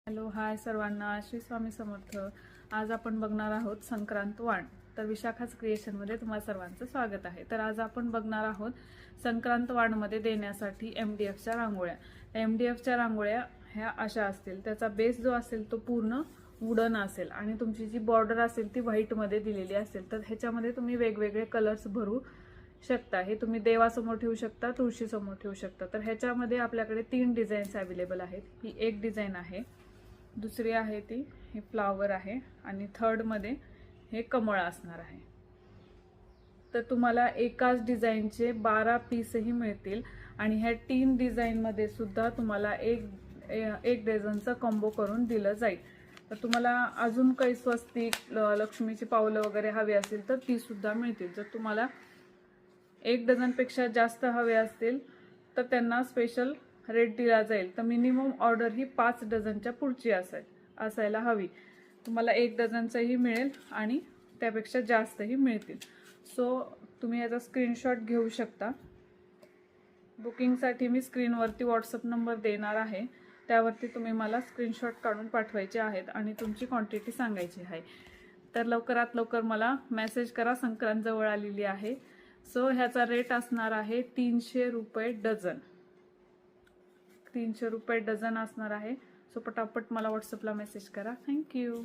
Hello hi सर्वांना, श्री स्वामी समर्थ. आज आपण बघणार आहोत संक्रांत वाण. तर विशाखाच क्रिएशनमध्ये तुम्हा सर्वांचं स्वागत आहे. तर आज आपण बघणार आहोत संक्रांत वाणमध्ये देण्यासाठी MDFच्या रांगोळ्या. MDFच्या रांगोळ्या ह्या अशा असतील. त्याचा बेस जो असेल तो पूर्ण वुडन असेल आणि तुमची जी बॉर्डर असेल ती व्हाईटमध्ये दिलेली असेल. तर ह्याच्यामध्ये तुम्ही वेगवेगळे कलर्स भरू शकता. हे तुम्ही देवासमोर ठेवू शकता, तुळशीसमोर ठेवू शकता. तर ह्याच्यामध्ये आपल्याकडे 3 डिझाईन्स अवेलेबल आहेत. ही एक डिझाईन आहे, दुसरी आहे ती हे फ्लावर आहे आणि थर्ड मध्ये हे कमळ असणार आहे. तर तुम्हाला एकाच डिझाईनचे 12 पीसही मिळतील आणि ह्या 3 डिझाईन मध्ये सुद्धा तुम्हाला एक डझनचा कॉम्बो करून दिलं जाईल. तर तुम्हाला अजून काही स्वस्तिक, लक्ष्मीची पावलं वगैरे हवी असतील तर ती सुद्धा मिळतील. जर तुम्हाला 1 डझनपेक्षा जास्त हवे असतील तर त्यांना स्पेशल रेट दिला जाईल. तर मिनिमम ऑर्डर ही 5 डझनच्या पुढची असायला हवी. तुम्हाला 1 डझनचंही मिळेल आणि त्यापेक्षा जास्तही मिळतील. सो तुम्ही याचा स्क्रीनशॉट घेऊ शकता. बुकिंगसाठी मी स्क्रीनवरती व्हॉट्सअप नंबर देणार आहे, त्यावरती तुम्ही मला स्क्रीनशॉट काढून पाठवायचे आहेत आणि तुमची क्वांटिटी सांगायची आहे. तर लवकरात लवकर मला मेसेज करा. संक्रांत जवळ आलेली आहे. सो ह्याचा रेट असणार आहे 300 रुपये डझन. 300 रुपये डझन असणार आहे. सो पटापट मला व्हॉट्सअपला मेसेज करा. थँक्यू.